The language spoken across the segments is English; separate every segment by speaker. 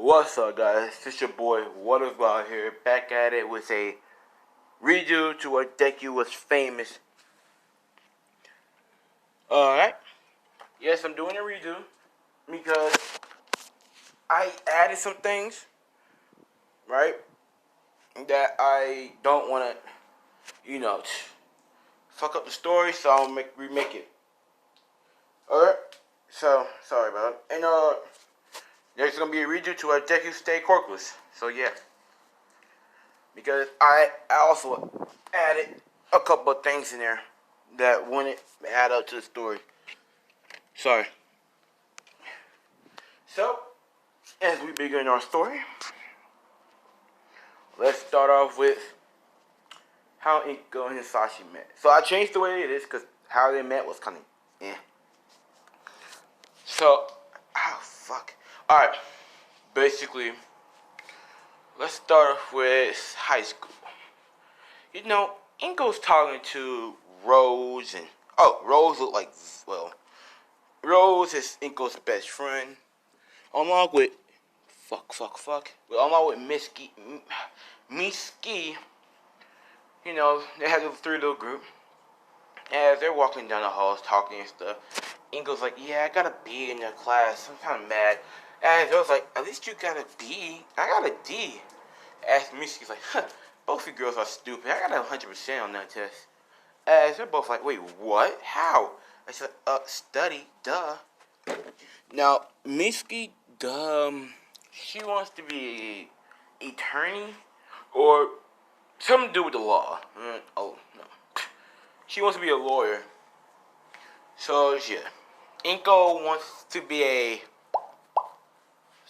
Speaker 1: What's up, guys? It's your boy Waterfall here, back at it with a redo to what deku was famous. Alright. Yes, I'm doing a redo because I added some things, right, that I don't want to, fuck up the story, so I'll remake it. Alright? So, sorry about it. And, there's gonna be a redo to a deku stay corkless. So, yeah. Because I also added a couple of things in there that wouldn't add up to the story. Sorry. So, as we begin our story, let's start off with how Inko and Hisashi met. So I changed the way it is because how they met was kind of So, fuck. Alright, basically, let's start off with high school. Inko's talking to Rose, and Rose looked like, Rose is Inko's best friend, along with along with Mitsuki. They had a three little group. As they're walking down the halls talking and stuff, Inko's like, yeah, I got a B in your class. I'm kind of mad. As Rose like, at least you got a B. I got a D. As Mitsuki's like, both you girls are stupid. I got 100% on that test. As they're both like, wait, what? How? I said, study, duh. Now, Mitsuki, she wants to be an attorney or something to do with the law. Oh, no. She wants to be a lawyer. So, yeah. Inko wants to be a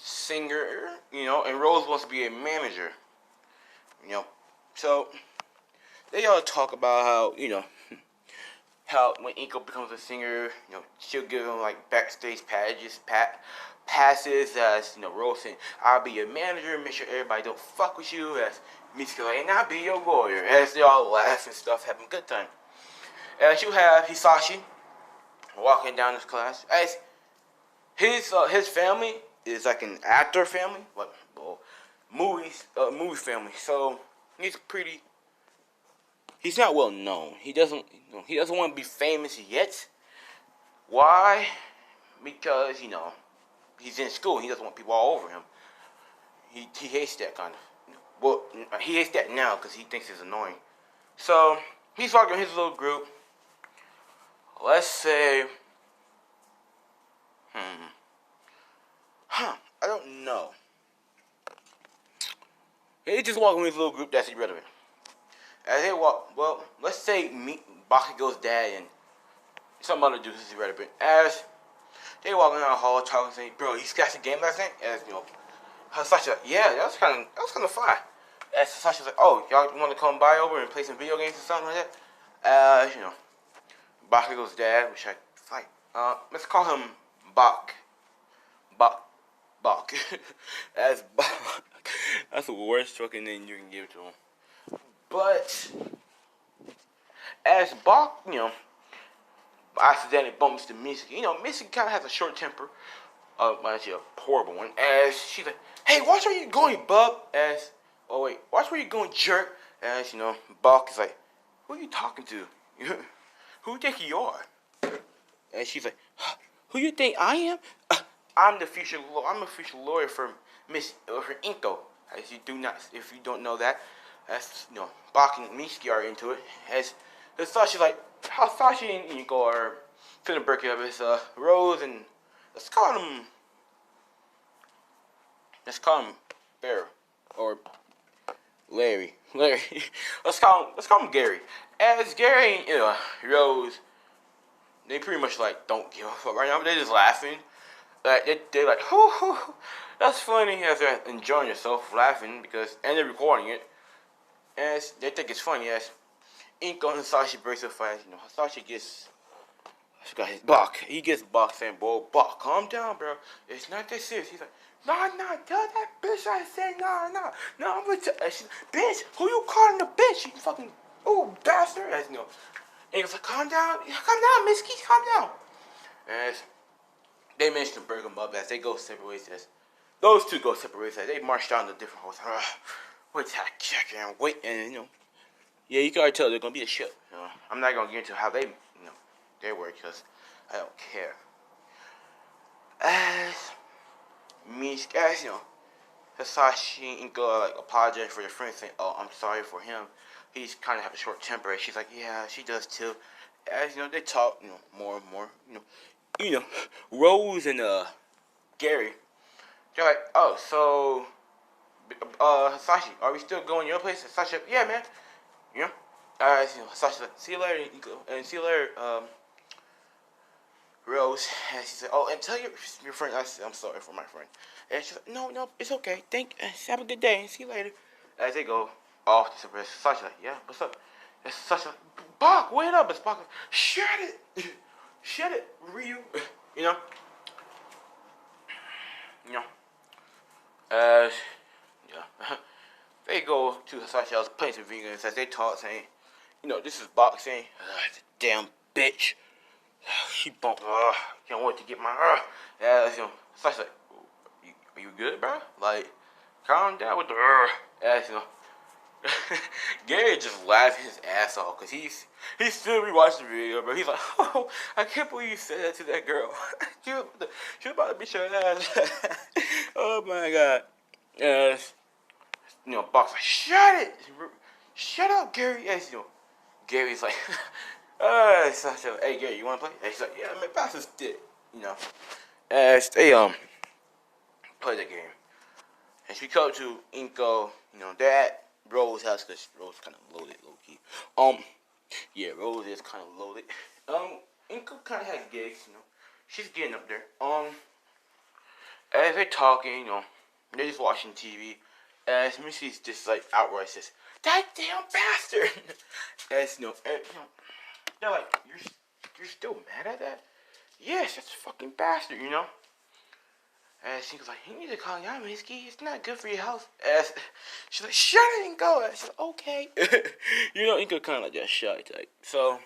Speaker 1: singer, and Rose wants to be a manager. So they all talk about how when Inko becomes a singer, she'll give him like backstage passes as Rose saying, I'll be your manager, make sure everybody don't fuck with you, as Mitsuki like, and I'll be your lawyer, as they all laugh and stuff, having a good time. And she'll have Hisashi walking down this class, as his family is like an actor family, movie family, so he's not well known. He doesn't want to be famous yet. Why? Because, he's in school. He doesn't want people all over him. He hates that kind of, he hates that now because he thinks it's annoying. So, he's talking to his little group. Let's say, I don't know. He's just walking with his little group that's irrelevant. As they walk, let's say Bakugo's dad and some other dudes is irrelevant. As they walk down the hall talking, saying, bro, you scratched the game last night? As, Hasashi, yeah, that was kind of fun. As Hasashi's like, oh, y'all want to come by over and play some video games or something like that? Bakugo's dad, which I fight. Let's call him Bak. As Bak. That's the worst fucking name you can give to him. But as Bak, accidentally bumps to Mitsuki. Mitsuki kind of has a short temper. Actually a horrible one. As she's like, hey, watch where you're going, bub. As, watch where you're going, jerk. As, Bak is like, who are you talking to? Who you think you are? And she's like, who you think I am? I'm a future lawyer for Inko. If you don't know that, that's Bak and Mitsuki are into it. As Hasashi's like, Hasashi and Inko are finna break up. It's Rose and let's call him Bear or Larry. let's call him Gary. As Gary and Rose, they pretty much don't give a fuck right now. They're just laughing. They're like, hoo, that's funny, as they're enjoying themselves, laughing, and they're recording it. And they think it's funny, as Inko and Hasashi breaks up fight. Hasashi gets, I forgot his Bak. He gets Bak saying, bro, Bak, calm down, bro. It's not that serious. He's like, nah, tell that bitch I said nah, I'm gonna tell, bitch, who you calling a bitch, you fucking, bastard. As Inko's like, calm down, Mitsuki, calm down. As they managed to break them up as they go separate ways. those two go separate ways. They march down to different holes. Wait till I check and wait, and yeah, you can already tell they're gonna be a ship. I'm not gonna get into how they work because I don't care. As me, as Hisashi and go like apologize for your friend, saying, "Oh, I'm sorry for him. He's kind of have a short temper." And she's like, "Yeah, she does too." As they talk, more and more. Rose and Gary, they're like, "Oh, so Hisashi, are we still going to your place?" Hisashi, like, "Yeah, man." You know, Hisashi like, "See you later, and see you later, Rose." And she said, "Oh, and tell your friend I said I'm sorry for my friend." And she's like, "No, no, it's okay. Have a good day, and see you later." As they go off to separate, Hisashi like, "Yeah, what's up?" And Hisashi like, "Bach, wait up!" It's Bach like, "Shut it, shut it, Ryu." You know, you know. As yeah, they go to Hisashi house, playing some video games as they talk, saying, "This is boxing. Damn bitch. She bumped. Can't wait to get my. Hisashi like, are you good, bro? Like, calm down with the. As Gary just laughing his ass off because he's still rewatching the video, bro. He's like, "Oh, I can't believe you said that to that girl. she was about to beat your ass." Oh my god. Yes. Box like, "Shut it! Shut up, Gary." Yes, Gary's like, so, "Hey, Gary, you want to play?" And he's like, "Yeah, man, pass this dick." As they play the game, and she comes to Inko. They're at Rose's house because Rose kind of loaded, low key. Yeah, Rose is kind of loaded. Inko kind of has gigs. She's getting up there. As they're talking, they're just watching TV. As Missy's just like outright says, "That damn bastard!" As they're like, "You're still mad at that?" "Yes, that's a fucking bastard, As she was like, "You need to call down, Misky. It's not good for your health." As she's like, "Shut it and go." As she's like, "Okay." Inka kind of like that shy type. So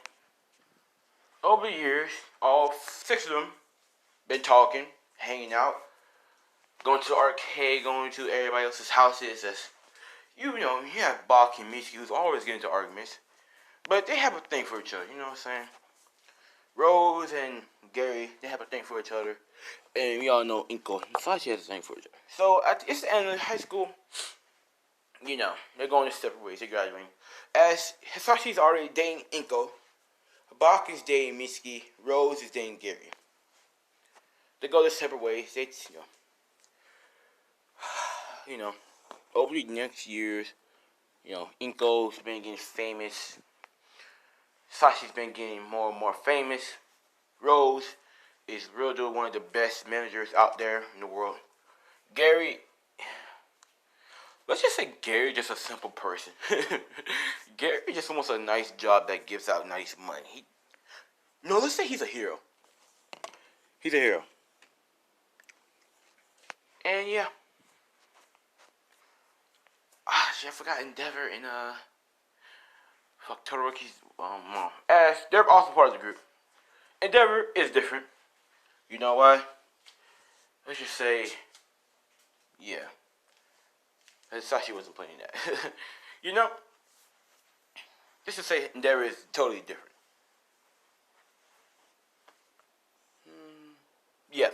Speaker 1: over the years, all six of them been talking, hanging out, going to the arcade, going to everybody else's houses. As you have Bach and Misky who's always getting into arguments, but they have a thing for each other. You know what I'm saying? Rose and Gary, they have a thing for each other. And we all know Inko and Sashi has a thing for each other. So it's the end of high school. They're going their separate ways. They're graduating. As Hisashi's already dating Inko, Bach is dating Mitsuki, Rose is dating Gary. They go their separate ways. They, over the next years, Inko's been getting famous. Sashi's been getting more and more famous. Rose is really one of the best managers out there in the world. Gary, let's just say Gary just a simple person. Gary just wants a nice job that gives out nice money. Let's say he's a hero. He's a hero. And yeah. Shit, I forgot Endeavor and Todoroki's mom. As they're also part of the group. Endeavor is different. You know why? Let's just say, yeah. Sashi wasn't playing that. Just to say Endeavor is totally different. Yeah.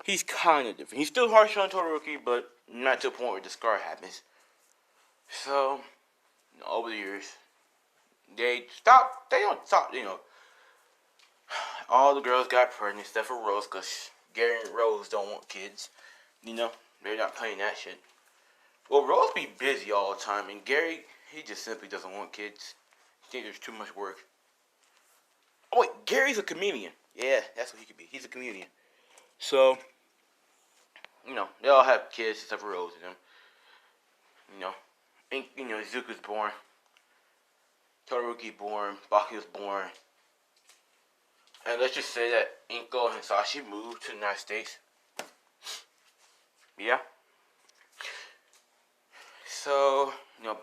Speaker 1: He's kind of different. He's still harsh on Todoroki, but not to a point where the scar happens. So, over the years, they don't stop, all the girls got pregnant except for Rose, because Gary and Rose don't want kids. They're not playing that shit. Well, Rose be busy all the time, and Gary, he just simply doesn't want kids. He thinks there's too much work. Oh wait, Gary's a comedian. Yeah, that's what he could be. He's a comedian. So, they all have kids except for Rose and them. Izuku's born. Todoroki born. Baki was born. And let's just say that Inko and Sashi moved to the United States. Yeah. So,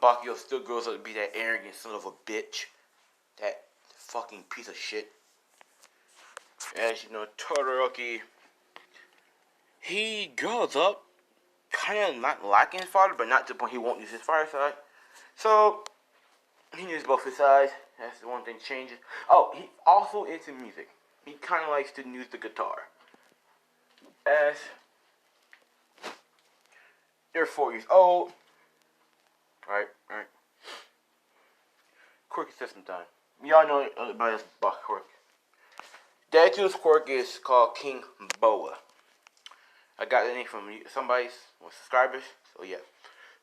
Speaker 1: Bakio still grows up to be that arrogant son of a bitch. That fucking piece of shit. As Todoroki he grows up kind of not liking his father, but not to the point he won't use his fire side. So he uses both his sides. That's the one thing changes. Oh, he also into music. He kind of likes to use the guitar. As they're 4 years old. Right. Quirky system time. Y'all know about this quirk. Deku's quirk is called King Boa. I got that name from somebody's subscribers. So yeah.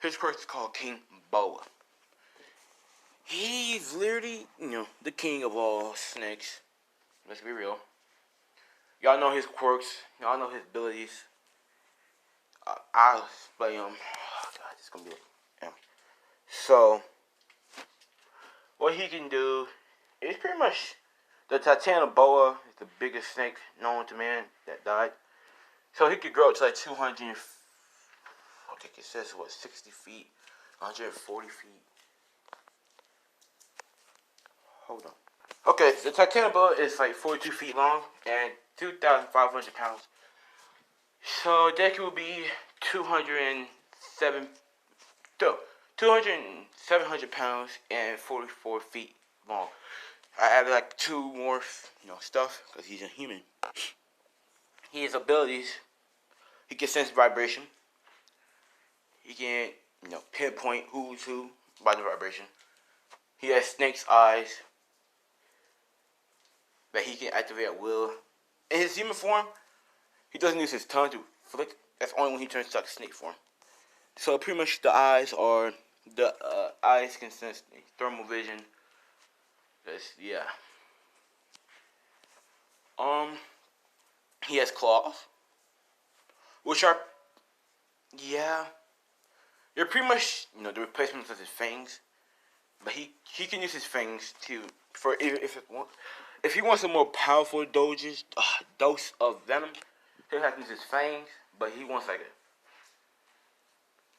Speaker 1: His quirk is called King Boa. He's literally, the king of all snakes. Let's be real. Y'all know his quirks. Y'all know his abilities. I'll explain them. Oh god, this is gonna be it. So, what he can do is pretty much the Titanoboa is the biggest snake known to man that died. So he could grow up to like 200. I think it says 60 feet, 140 feet. Hold on. Okay, the Titanoboa is like 42 feet long and 2,500 pounds. So Deku will be 2,700 pounds and 44 feet long. I added like 2 more, stuff because he's a human. He has abilities. He can sense vibration. He can, pinpoint who's who by the vibration. He has snake's eyes that he can activate at will. In his human form, he doesn't use his tongue to flick. That's only when he turns to like snake form. So pretty much the eyes can sense thermal vision. Yeah. He has claws, which are, they're pretty much the replacements of his fangs. But he can use his fangs if he wants a more powerful dose of venom, he'll have to use his fangs. But he wants like a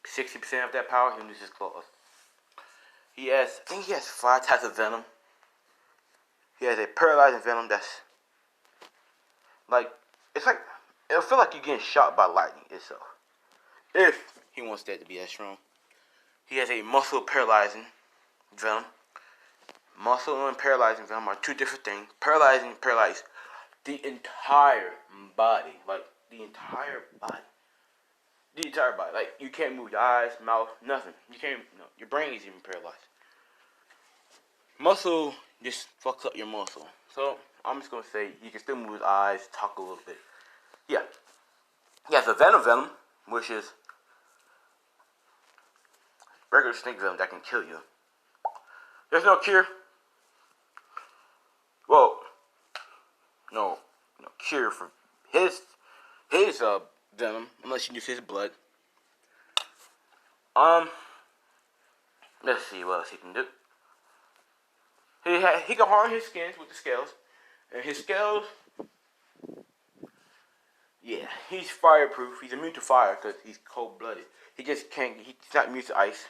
Speaker 1: 60% of that power, he'll use his claws. I think he has 5 types of venom. He has a paralyzing venom that's it'll feel like you're getting shot by lightning itself. If he wants that to be that strong. He has a muscle paralyzing venom. Muscle and paralyzing venom are 2 different things. Paralyzing paralyze the entire body. Like the entire body. Like you can't move your eyes, mouth, nothing. You can't your brain is even paralyzed. Muscle just fucks up your muscle. So I'm just gonna say you can still move his eyes, talk a little bit. Yeah. He has a venom, which is regular snake venom that can kill you. There's no cure. Well, no cure for his venom unless you use his blood. Let's see what else he can do. He can harden his skin with the scales, and his scales. Yeah, he's fireproof. He's immune to fire because he's cold-blooded. He just can't. He's not immune to ice.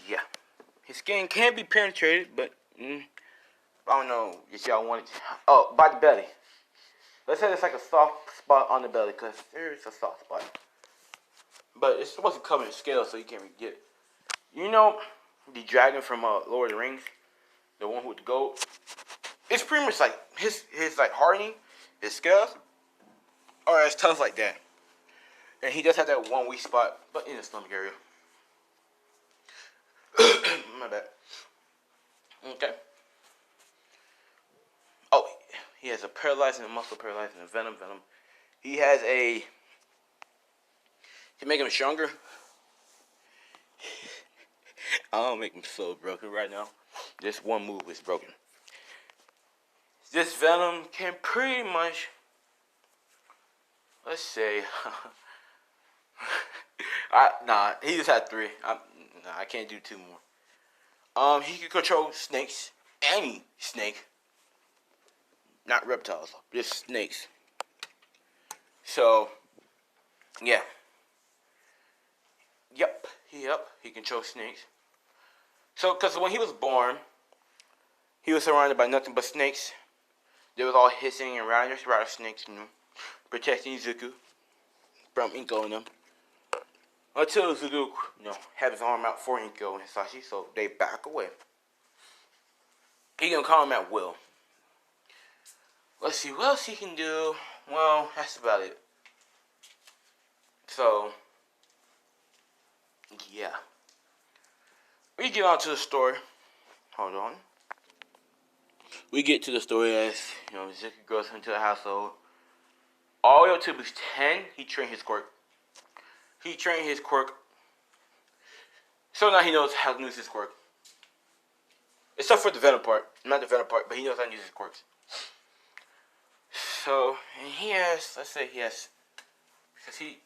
Speaker 1: Yeah, his skin can be penetrated, but I don't know if y'all want it. Oh, by the belly. Let's say it's like a soft spot on the belly, because there is a soft spot. But it's supposed to cover the scales, so you can't really get it. You know the dragon from Lord of the Rings, the one with the gold. It's pretty much like his like hardening, his scales are as tough like that, and he does have that one weak spot, but in the stomach area. My bad. Okay. Oh, he has a paralyzing, a muscle paralyzing, a venom. He has a. To make him stronger. I don't make him so broken right now. This one move is broken. This venom can pretty much. Let's say. He just had 3. I can't do 2 more. He can control snakes. Any snake. Not reptiles, just snakes. So, yeah. Yep, he controls snakes. So, because when he was born, he was surrounded by nothing but snakes. They was all hissing and rattlesnakes, protecting Zuko from Inko and them. Until Zuko, have his arm out for Inko and Sashi, so they back away. He can call him at will. Let's see what else he can do. Well, that's about it. So, yeah. We get on to the story. Hold on. We get to the story as, Zuko goes into the household. All the way up to he's 10, he trained his quirk. So now he knows how to use his quirk. Except for the venom part. Not the venom part, but he knows how to use his quirks. So, and he has, let's say because he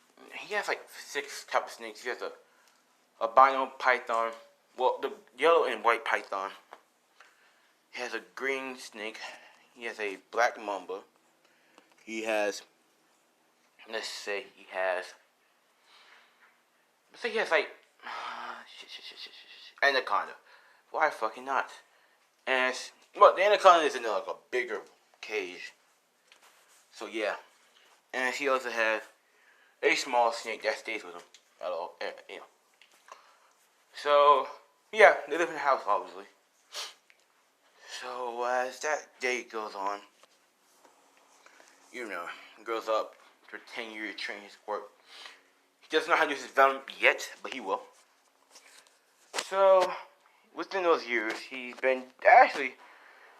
Speaker 1: has like 6 type of snakes. He has a albino python. Well, the yellow and white python. He has a green snake. He has a black mamba. He has, let's say he has like, anaconda. Why fucking not? And, the anaconda is in like a bigger cage. So yeah. And he also has a small snake that stays with him at all, So, yeah, they live in the house, obviously. So, as that day goes on, grows up for 10 years training his quirk. He doesn't know how to use his venom yet, but he will. So, within those years, he's been actually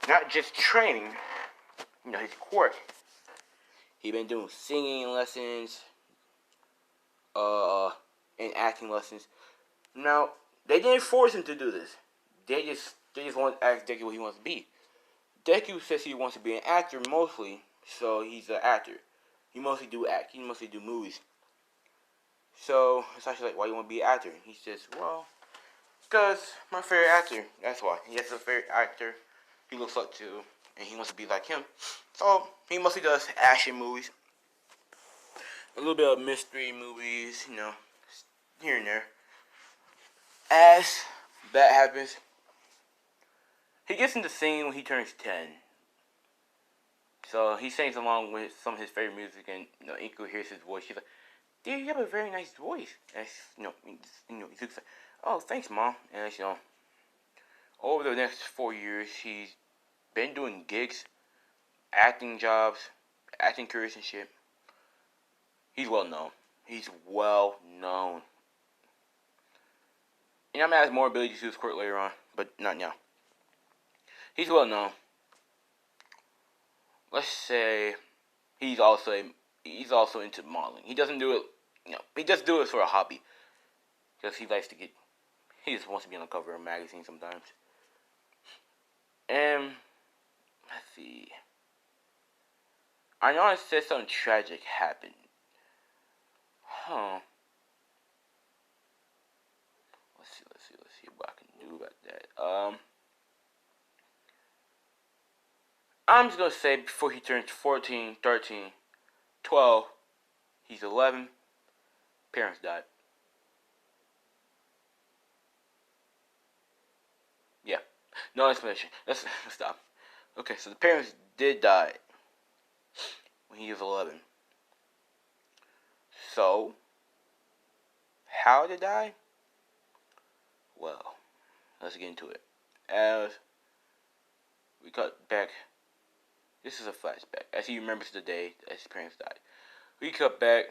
Speaker 1: not just training, his quirk. He's been doing singing lessons, and acting lessons. Now, they didn't force him to do this. They just want to ask Deku what he wants to be. Deku says he wants to be an actor mostly, so he's an actor. He mostly do movies. So it's actually like, why you want to be an actor? He says, well, because my favorite actor. That's why. He has a favorite actor he looks up to, and he wants to be like him. So he mostly does action movies, a little bit of mystery movies, here and there. As that happens, he gets into singing when he turns 10. So he sings along with some of his favorite music, and Inko hears his voice. She's like, "Dude, you have a very nice voice." And he's like, "Oh, thanks, Mom." And over the next 4 years, he's been doing gigs, acting jobs, acting careers and shit. He's well known. And I'm gonna have more ability to use quirk later on, but not now. He's well known. Let's say he's also into modeling. He doesn't do it, he just do it for a hobby. Because he just wants to be on the cover of a magazine sometimes. And, let's see. I know it said something tragic happened. Let's see what I can do about that. I'm just going to say before he turns 14, 13, 12, he's 11, parents died. Yeah, no explanation. Let's stop. Okay, so the parents did die when he was 11. So, how did they die? Well, let's get into it. As we cut back, this is a flashback. As he remembers the day as his parents died. We cut back,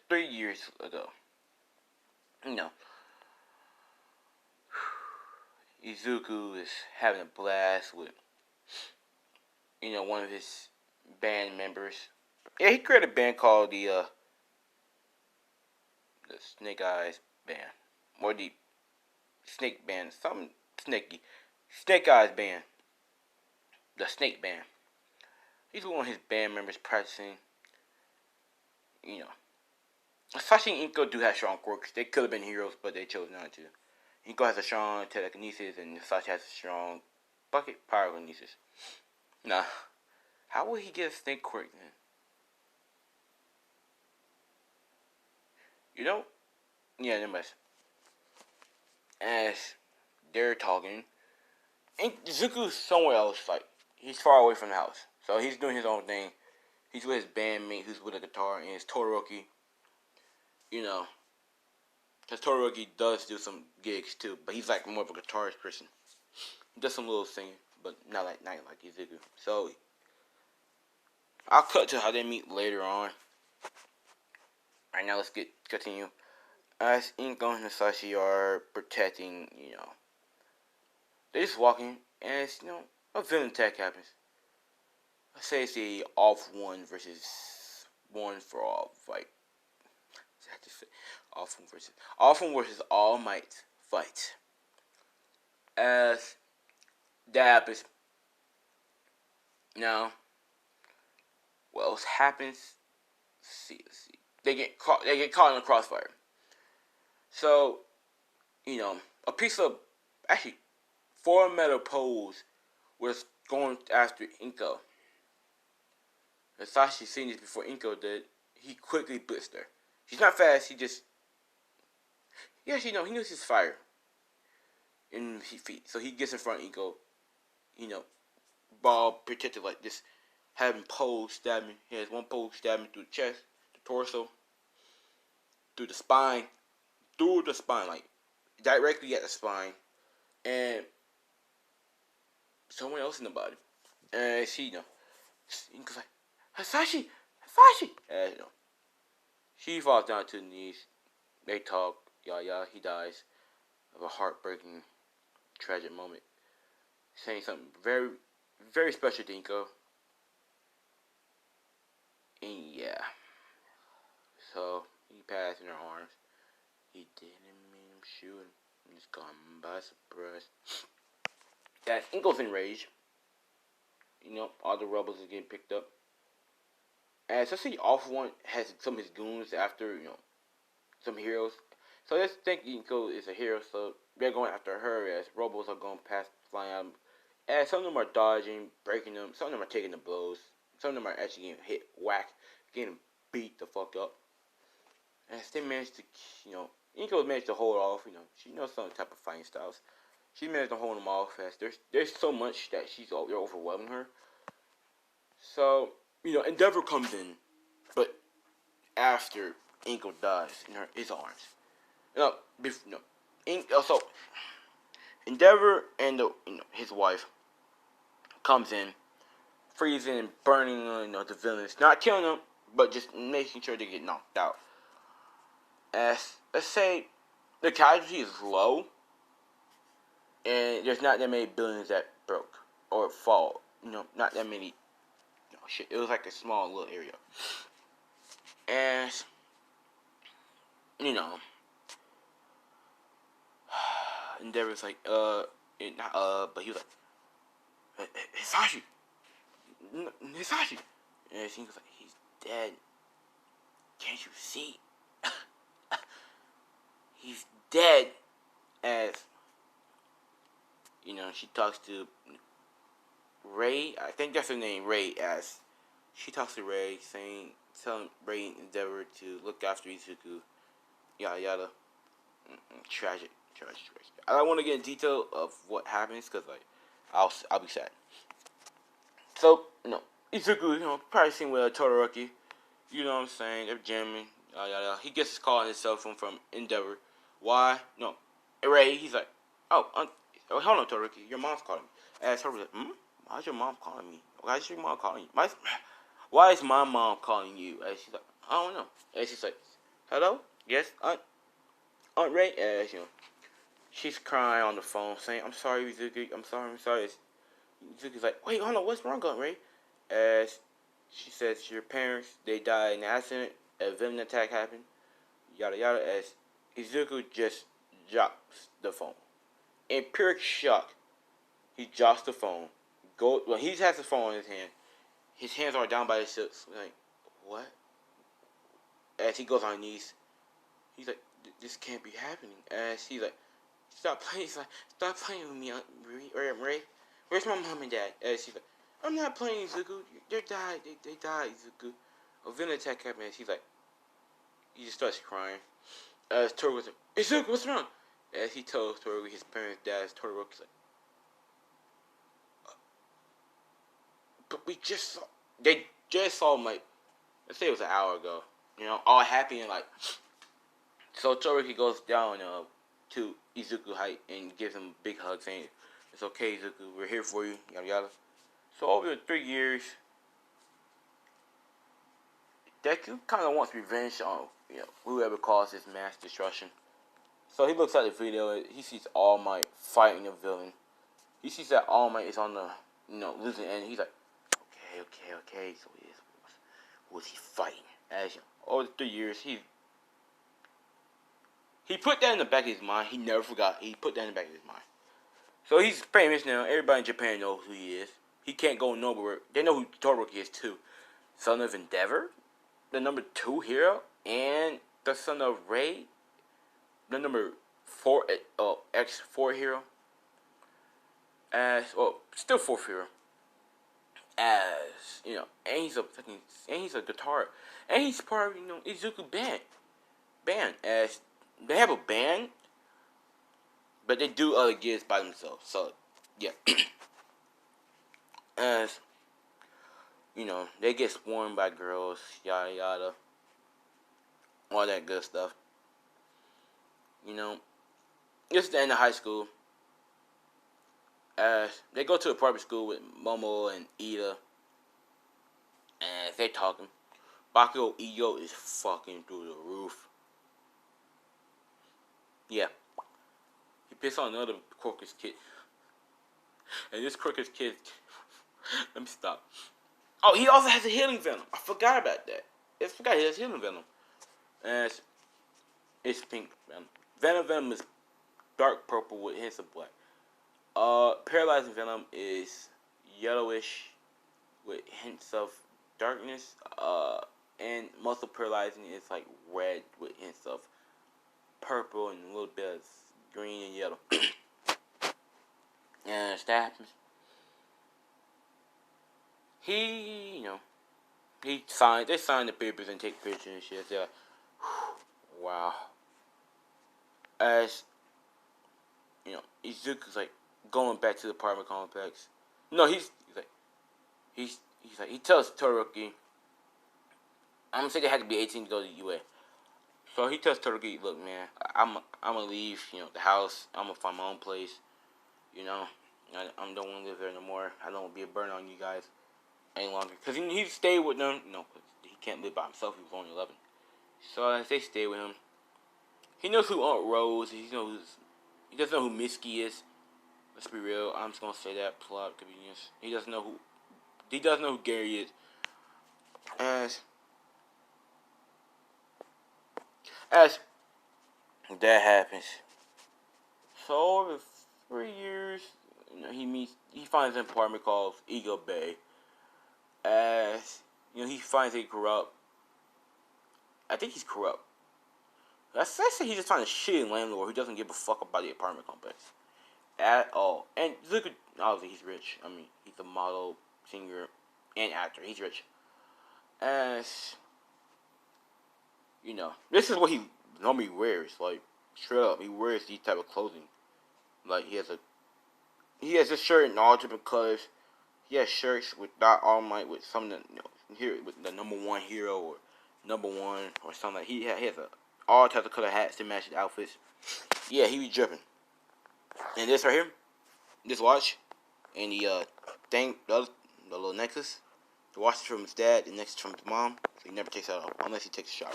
Speaker 1: 3 years ago. Izuku is having a blast with, one of his band members. Yeah, he created a band called the Snake Eyes Band. Or the Snake Band. Something snaky. Snake Eyes Band. The Snake Band. He's one of his band members practicing. Sashi and Inko do have strong quirks. They could have been heroes, but they chose not to. Inko has a strong telekinesis, and Sashi has a strong bucket pyrokinesis. Nah. How would he get a snake quirk then? Yeah, anyways. As they're talking, and Zuku's somewhere else, like, he's far away from the house. So he's doing his own thing. He's with his bandmate who's with a guitar, and it's Todoroki. You know, because Todoroki does do some gigs too, but he's like more of a guitarist person. He does some little singing, but not like Izuku. So I'll cut to how they meet later on. Right now, let's continue. As Inko and Hisashi are protecting, they're just walking, and it's, a villain attack happens. I say it's the off one versus one for all fight. Off one versus All Might fight. As that happens, now, what else happens? Let's see. They get caught in the crossfire. So, a piece of actually 4 metal poles was going after Inko. Hisashi seen this before Inko did. He quickly blitzed her. She's not fast. He knows his fire in his feet. So he gets in front of Inko. Ball protected like this, having poles stabbing. He has one pole stabbing through the chest, the torso, through the spine, like directly at the spine, and someone else in the body. And Inko's like, Hisashi. And, she falls down to the knees. They talk. He dies of a heartbreaking, tragic moment. Saying something very, very special to Inko. And yeah. So, he passed in her arms. He didn't mean him shooting. He just caught him by surprise. As Inko's enraged. All the rebels are getting picked up. And especially Off One has some of his goons after, some heroes. So let's think Inko is a hero, so they're going after her as rebels are going past, flying out. And some of them are dodging, breaking them. Some of them are taking the blows. Some of them are actually getting hit, whacked, getting beat the fuck up. And they managed to, Inko managed to hold off, she knows some type of fighting styles. She managed to hold them off as there's so much that they're overwhelming her. So, Endeavor comes in, but after Inko dies in his arms. So Endeavor and his wife comes in, freezing and burning the villains, not killing them, but just making sure they get knocked out. As let's say the casualty is low, and there's not that many buildings that broke or fall. Not that many. Shit. It was like a small little area, and Endeavor's like, but he was like, Hisashi, and she was like, he's dead. Can't you see? He's dead. As she talks to Ray. I think that's her name, Ray. As she talks to Ray, telling Ray and Endeavor to look after Izuku. Yada yada. Tragic. I don't want to get in detail of what happens because I'll be sad. So Izuku, probably seen with Todoroki. You know what I'm saying? They're jamming. Yada. He gets his call on his cell phone from Endeavor. Why? No. Ray, he's like, hold on, Todoroki. Your mom's calling me. And Todoroki's like, why's your mom calling me? Why is your mom calling you? Why is my mom calling you? And she's like, I don't know. And she's like, hello? Yes, Aunt Ray? And she's crying on the phone, saying, I'm sorry, Izuku. I'm sorry. Izuku's like, wait, hold on. What's wrong, Aunt Ray? As she says, your parents, they died in an accident. A villain attack happened. Yada yada. As Izuku just drops the phone. In pure shock, he drops the phone. He has the phone in his hand. His hands are down by his hips. Like, what? As he goes on his knees, he's like, this can't be happening. As he's like, stop playing. He's like, stop playing with me, Aunt Ray. Where's my mom and dad? As he's like, I'm not playing, Izuku. They died. They died, Izuku. A villain attack happened. As he's like, he just starts crying. As Todoroki's like, Izuku, what's wrong? As he tells Todoroki his parents' dad, Todoroki's like, but we just saw. just saw him like, let's say it was an hour ago. You know, all happy and like. So Todoroki goes down to Izuku height and gives him a big hug, saying, "It's okay, Izuku. We're here for you." Yada yada. So over the 3 years, Deku kind of wants revenge on whoever caused this mass destruction. So he looks at the video. He sees All Might fighting a villain. He sees that All Might is on the losing end. He's like, okay. So who is he fighting? As over the 3 years, he put that in the back of his mind. He never forgot. He put that in the back of his mind. So he's famous now. Everybody in Japan knows who he is. He can't go nowhere. They know who Todoroki is too. Son of Endeavor, the number 2 hero, and the son of Ray, the number 4 X4 hero. Still 4th hero. As and he's a guitar, and he's part of Izuku band. As they have a band, but they do other gigs by themselves. So yeah, as they get swarmed by girls, yada yada, all that good stuff. It's the end of high school. As they go to a private school with Momo and Ida, and they're talking. Bakugo ego is fucking through the roof. Yeah. He pissed on another Crocus kid. And this Crocus kid... Let me stop. Oh, he also has a healing venom. I forgot about that. I forgot he has healing venom. And it's pink venom. Venom is dark purple with hints of black. Paralyzing venom is yellowish with hints of darkness. And muscle paralyzing is like red with hints of purple and a little bit of green and yellow. And that happens. They sign the papers and take pictures and shit. They're like, wow. As Izuku's like going back to the apartment complex. No, he tells Todoroki. I'm gonna say they had to be 18 to go to the UA. So he tells Todoroki, look, man, I'm gonna leave, the house. I'm gonna find my own place. I don't want to live there no more. I don't want to be a burden on you guys any longer. Because he stayed with them, because he can't live by himself. He was only 11. So as they stay with him, he knows who Aunt Rose is. He doesn't know who Mitsuki is. Let's be real. I'm just gonna say that plot convenience. He doesn't know who Gary is. As that happens. So over 3 years, he finds an apartment called Eagle Bay. As he finds it corrupt. I think he's corrupt. I say he's just trying to shit landlord who doesn't give a fuck about the apartment complex at all. And look at, obviously he's rich. I mean, he's a model, singer, and actor. He's rich. As this is what he normally wears. Like straight up, he wears these type of clothing. Like he has a shirt in all different colors. He has shirts with All Might with some here with the number 1 hero or number 1 or something. Like he has all types of color hats to match his outfits. Yeah, he be dripping. And this right here, this watch, and the the little necklace. The watch is from his dad, the necklace is from his mom. So he never takes that off unless he takes a shower.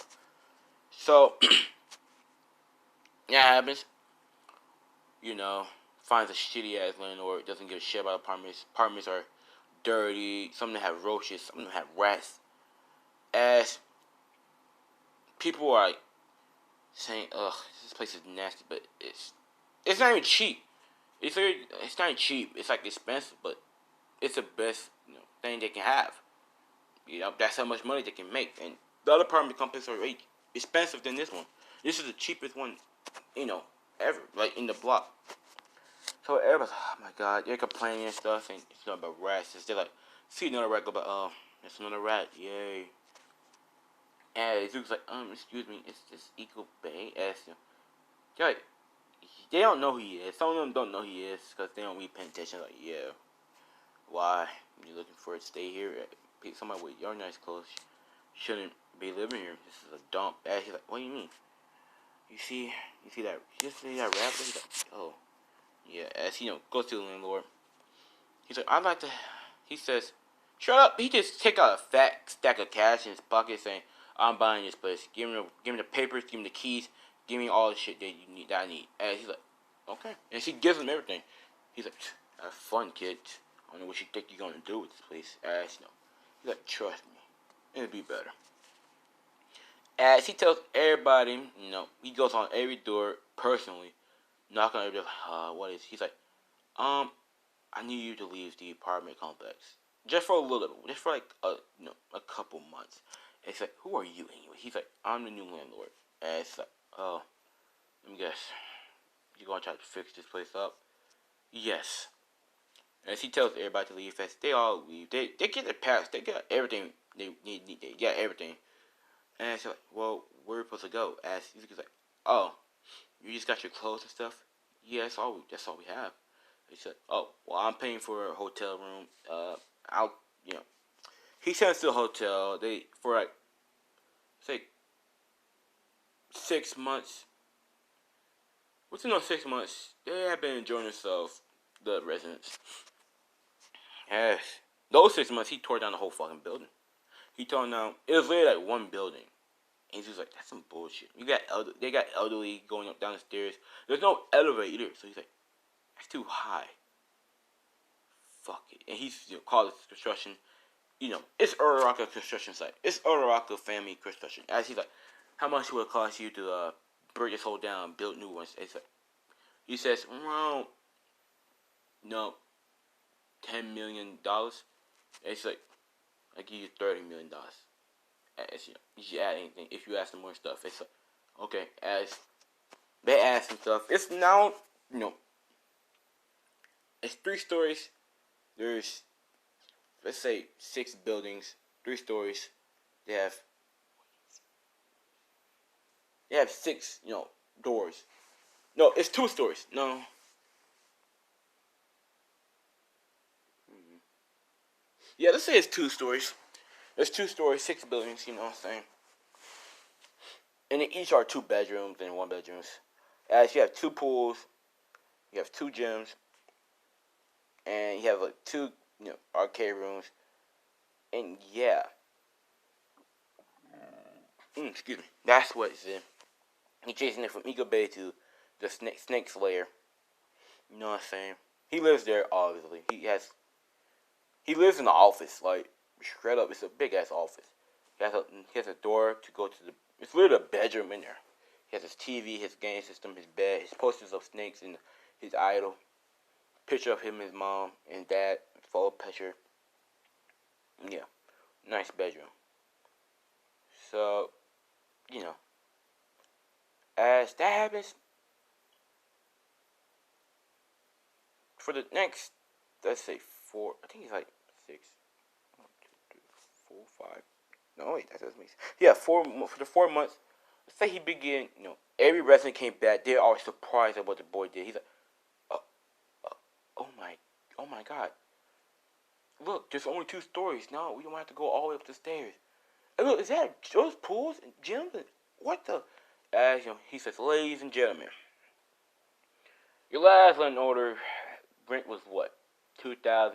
Speaker 1: So that happens. Finds a shitty ass landlord. Doesn't give a shit about apartments. Apartments are dirty. Some of them have roaches. Some of them have rats. As people are like saying, "Ugh, this place is nasty," but it's not even cheap. It's not even cheap. It's like expensive, but it's the best thing they can have. That's how much money they can make. And the other apartment complexes are way expensive than this one. This is the cheapest one, ever, like in the block. So everybody's, oh my god, they're complaining and stuff, and it's not about rats. They're like, see another rat, go by, oh, that's another rat, yay. And Zuko's like, excuse me, it's this Eagle Bay. They're like, they don't know who he is. Some of them don't know who he is because they don't really pay attention. Like, yeah, why? You looking for it? Stay here. somebody with your nice clothes shouldn't be living here. This is a dump. And he's like, what do you mean? You see that rap? He's like, oh, yeah. As goes to the landlord. He's like, I'd like to. He says, shut up. He just take out a fat stack of cash in his pocket, saying, I'm buying this place. Give me the papers. Give me the keys. Give me all the shit that I need. And he's like, okay. And she gives him everything. He's like, have fun, kid. I don't know what you think you're gonna do with this place. As he's like, trust me, it'll be better. As he tells everybody, he goes on every door personally, knocking on every door. What is? He's like, I need you to leave the apartment complex just for a little, just for like a couple months. And it's like, who are you anyway? He's like, I'm the new landlord. And it's like, oh, let me guess, you gonna try to fix this place up? Yes. As he tells everybody to leave, as they all leave, they get their pass, they got everything they need, they got everything. And it's like, well, where are we supposed to go? As he's like, oh, you just got your clothes and stuff? Yeah, that's all we have. He said, oh, well, I'm paying for a hotel room. I'll, he sends to the hotel. They, for like, say, 6 months. Within 6 months, they have been enjoying themselves, the residents. Yes. Those 6 months, he tore down the whole fucking building. He tore down, it was literally like one building. And he's just like, that's some bullshit. They got elderly going up down the stairs. There's no elevator. So he's like, that's too high. Fuck it. And he's called this construction. It's Uraraka construction site. It's Uraraka family construction. As he's like, how much would it cost you to break this whole down, build new ones? It's like, he says, well, no, $10 million. It's like, I give you $30 million. As you should add anything if you ask them more stuff. It's like, okay, as they ask some stuff. It's now, it's 3 stories. There's, let's say, 6 buildings, 3 stories. They have 6, doors. No, it's 2 stories. No. Yeah, let's say it's 2 stories. There's 2 stories, 6 buildings, you know what I'm saying? And they each are 2 bedrooms and 1 bedrooms. As you have 2 pools, you have 2 gyms, and you have like 2, arcade rooms. And yeah. Excuse me. That's what it's in. He's chasing it from Eagle Bay to the Snake's Lair. You know what I'm saying? He lives there, obviously. He lives in the office, like, straight up. It's a big ass office. He has a door to go to it's literally a bedroom in there. He has his TV, his game system, his bed, his posters of snakes, and his idol. Picture of him, his mom, and dad, photo picture. Yeah, nice bedroom. So, as that happens, for the next, let's say 4, I think it's like 6, 1, 2, 3, 4, 5. No, wait, that doesn't make sense. Yeah, for the 4 months. Let's say he began. Every resident came back. They're always surprised at what the boy did. He's like, oh my God. Look, there's only 2 stories. No, we don't have to go all the way up the stairs. And look, is that those pools and gyms? And what the? As he says, ladies and gentlemen, your last land order rent was what? $2,000.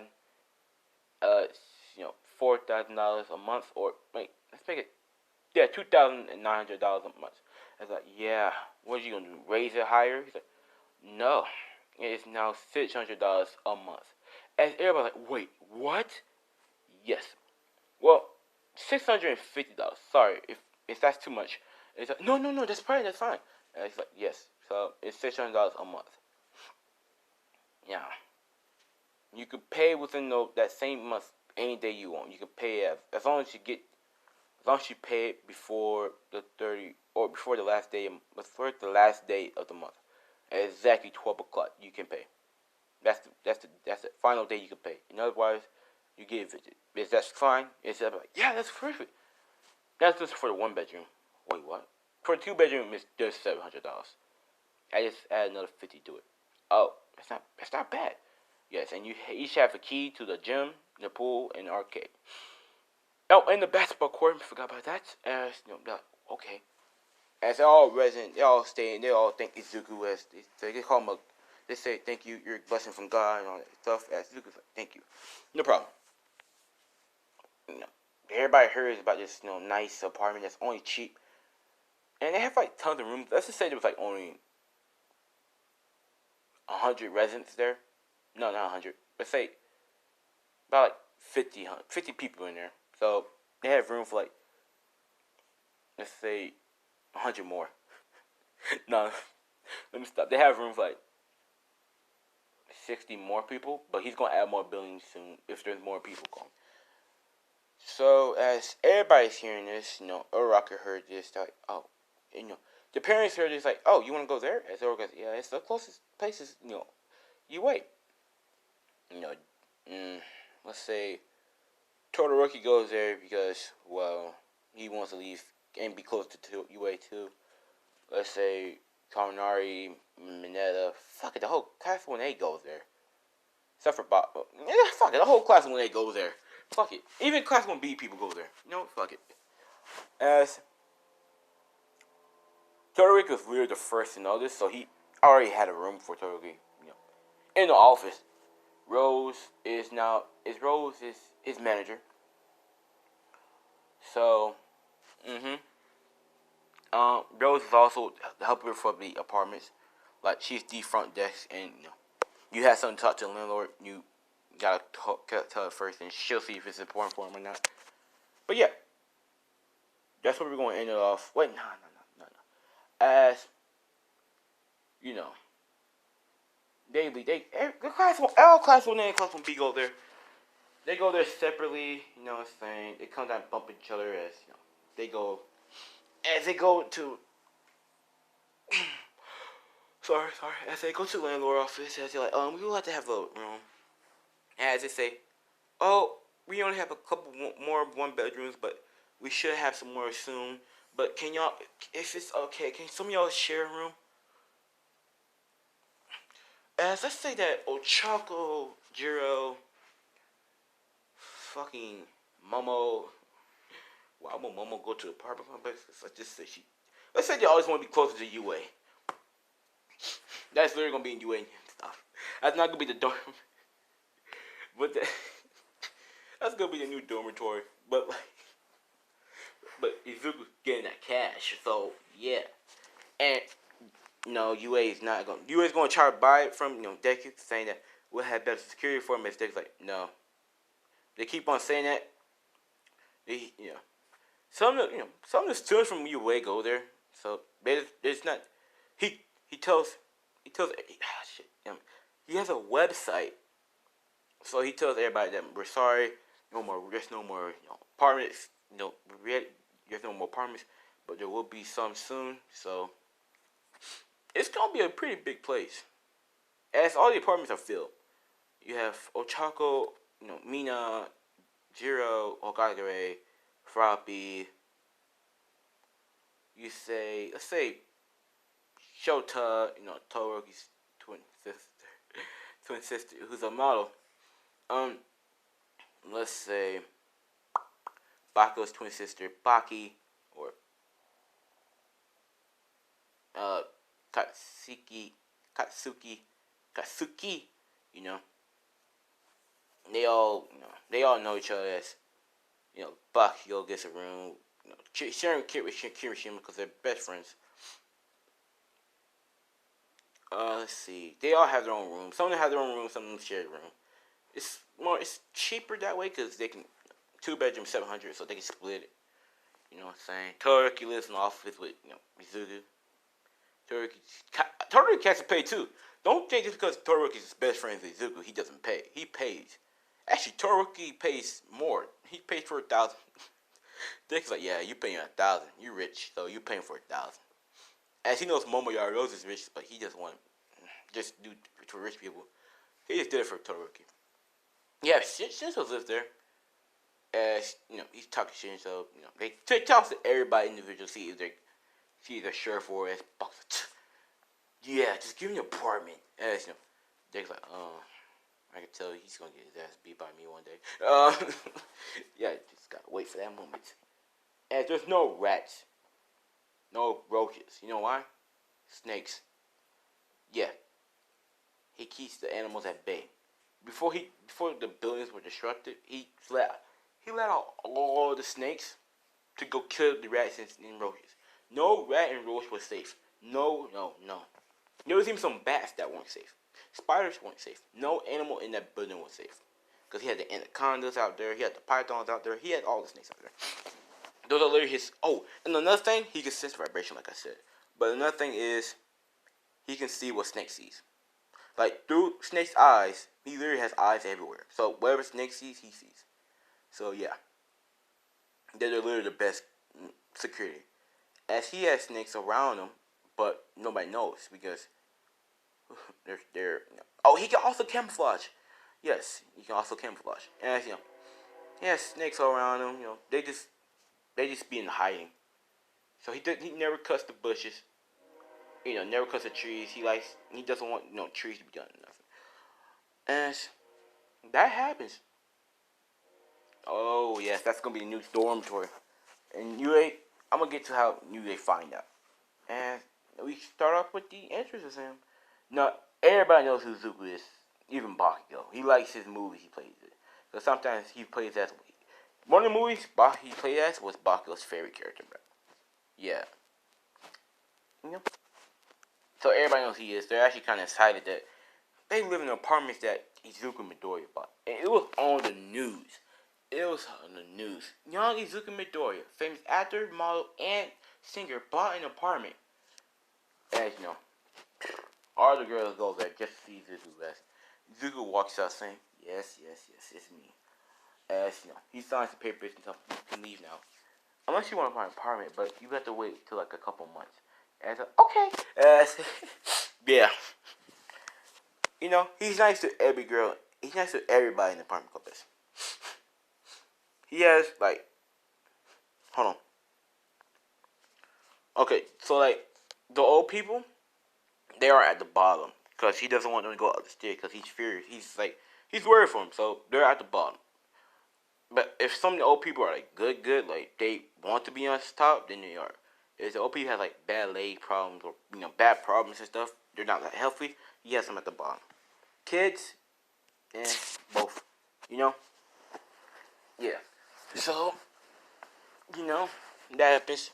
Speaker 1: $4,000 a month, or wait, let's make it. Yeah, $2,900 a month. I was like, yeah. What are you gonna do? Raise it higher? He's like, no. It is now $600 a month. As everybody's like, wait, what? Yes. Well, $650. Sorry, if that's too much. It's like, no, that's fine, that's fine. And it's like, yes. So it's $600 a month. Yeah. You could pay within that same month any day you want. You can pay as long as you pay it before the 30 or before the last day of the month. At exactly 12 o'clock, you can pay. That's the final day you can pay. In other words, you get a visit. Is that fine? It's like, yeah, that's perfect. That's just for the 1 bedroom. Wait, what? For the 2 bedroom, there's $700. I just add another 50 to it. Oh, that's not bad. Yes, and you each have a key to the gym, the pool, and the arcade. Oh, and the basketball court. I forgot about that. As okay. As they're all resident, they all stay and they all thank Izuku as they call him a. They say thank you, you're a blessing from God and all that stuff. As Izuku's like, thank you, no problem. You know, everybody hears about this nice apartment that's only cheap, and they have like tons of rooms. Let's just say there was like only 100 residents there. No, not 100. Let's say about like 50 people in there. So they have room for like, let's say 100 more. No, let me stop. They have room for like 60 more people, but he's gonna add more buildings soon if there's more people going. So as everybody's hearing this, Uraraka heard this, like, oh, the parents heard this, like, oh, you want to go there? As Uraraka goes, yeah, it's the closest places, you wait. Let's say Todoroki goes there because, well, he wants to leave and be close to UA too. Let's say Kaminari, Mineta, fuck it, the whole class 1A goes there. Except for Bob. Yeah, fuck it, the whole class 1A goes there. Fuck it. Even class 1B people go there. Fuck it. As Todoroki was really the first to know this, so he already had a room for Todoroki, in the office. Rose is his manager. So, Rose is also the helper for the apartments. Like, she's the front desk, and you have something to talk to the landlord, you gotta tell her first, and she'll see if it's important for him or not. But yeah, that's where we're going to end it off. Wait, no. As all class 1A and class 1B go there. They go there separately. What I'm saying? They come down and bump each other as they go to. sorry. As they go to the landlord office, as they're like, we would like to have a room. As they say, oh, we only have a couple more one bedrooms, but we should have some more soon. But can y'all, if it's okay, can some of y'all share a room? As let's say that Ochako, Jiro, fucking Momo. Why will Momo go to the apartment complex? Let's just say let's say they always want to be closer to UA. That's literally gonna be in UA and stuff. That's not gonna be the dorm. But that's gonna be the new dormitory. But Izuku's getting that cash, so yeah. And UA is not going. UA is going to try to buy it from Deku, saying that we'll have better security for him. If Deku's like, no. They keep on saying that. Some of the students from UA go there, so there's not. He tells shit. He has a website, so he tells everybody that we're sorry. There's no more apartments. There's no more apartments, but there will be some soon. So it's gonna be a pretty big place, as all the apartments are filled. You have Ochako, Mina, Jiro, Okagare, Froppy. Let's say Shota, Todoroki's twin sister, who's a model. Let's say Bako's twin sister, Baki, or Katsuki, they all know each other as, Bakio gets a room, sharing kit with Kirishima because they're best friends. Let's see, they all have their own room. Some of them have their own room, some of them share a room. It's cheaper that way because they can 2-bedroom 700, so they can split it. You know what I'm saying? Todoroki lives in the office with Mizugu. Todoroki has to pay too. Don't think just because Todoroki's his best friend with Izuku, he doesn't pay. He pays. Actually, Todoroki pays more. He pays for 1,000. Dick's like, yeah, you paying 1,000. You rich, so you paying for 1,000. As he knows Momo Yaros is rich, but he just want just do it for rich people. He just did it for Todoroki. Yeah, Shinso lives there. As he's talking shit, so they talk to everybody individually, see if they're sure for it. Yeah, just give me an apartment. As Dick's like, I can tell he's gonna get his ass beat by me one day. Yeah, just gotta wait for that moment. And there's no rats, no roaches. You know why? Snakes. Yeah, he keeps the animals at bay. Before the buildings were disrupted, he let out all the snakes to go kill the rats and roaches. No rat and roach was safe. No, no, no. There was even some bats that weren't safe. Spiders weren't safe. No animal in that building was safe. Because he had the anacondas out there, he had the pythons out there, he had all the snakes out there. Those are literally his. Oh, and another thing, he can sense vibration, like I said. But another thing is, he can see what Snake sees. Like, through Snake's eyes, he literally has eyes everywhere. So, whatever Snake sees, he sees. So, yeah. They're literally the best security. As he has snakes around him, but nobody knows because they're oh, he can also camouflage. Yes, he can also camouflage. And as he has snakes all around him. They just be in hiding. So he never cuts the bushes. Never cuts the trees. He doesn't want trees to be done nothing. And that happens. Oh yes, that's gonna be the new dormitory. And I'm gonna get to how they find out. And we start off with the entrance of him. Now, everybody knows who Zuko is, even Bakugo. He likes his movies, he plays it. So sometimes he plays as... One of the movies he played as was Bakugo's favorite character. But yeah. So everybody knows he is. They're actually kind of excited that they live in apartments that Izuku Midoriya bought. And it was on the news. It was on the news. Young Izuku Midoriya, famous actor, model, and singer, bought an apartment. As all the girls go there just to see Zuko. As Zuko walks out saying, yes, it's me. As he signs the papers and stuff, you can leave now. Unless you want to buy an apartment, but you have to wait till like a couple months. As okay. As yeah. He's nice to every girl. He's nice to everybody in the apartment complex. He has hold on. Okay, so the old people, they are at the bottom because he doesn't want them to go up the stairs because he's furious. He's worried for them, so they're at the bottom. But if some of the old people are good, they want to be on top, then they are. If the old people have bad leg problems or bad problems and stuff, they're not that healthy. He has them at the bottom. Kids, both. Yeah. So that happens.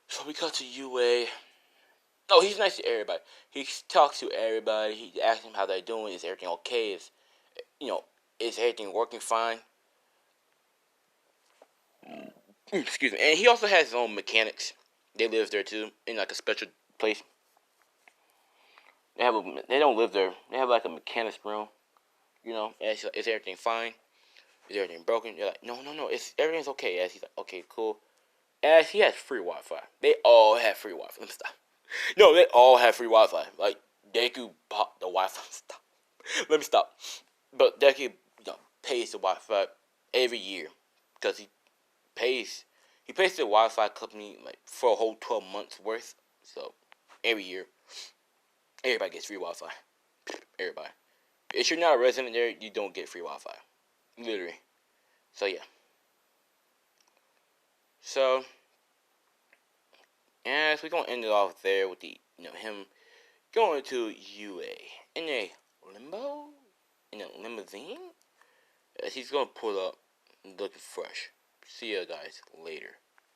Speaker 1: So we cut to UA. Oh, he's nice to everybody. He talks to everybody. He asks them how they're doing. Is everything okay? Is everything working fine? Excuse me. And he also has his own mechanics. They live there too, in a special place. They don't live there. They have a mechanics room. Is everything fine? Is everything broken? They're like, no. Everything's okay. As he's like, okay, cool. As he has free Wi-Fi. They all have free Wi-Fi. Let me stop. No, they all have free Wi-Fi. Deku bought the Wi-Fi. Stop. Let me stop. But Deku pays the Wi-Fi every year because he pays the Wi-Fi company for a whole 12 months worth. So every year, everybody gets free Wi-Fi. Everybody. If you're not a resident there, you don't get free Wi-Fi. Literally. So yeah. So, and we're gonna end it off there with him going to UA in a limousine. As he's gonna pull up looking fresh. See you guys later.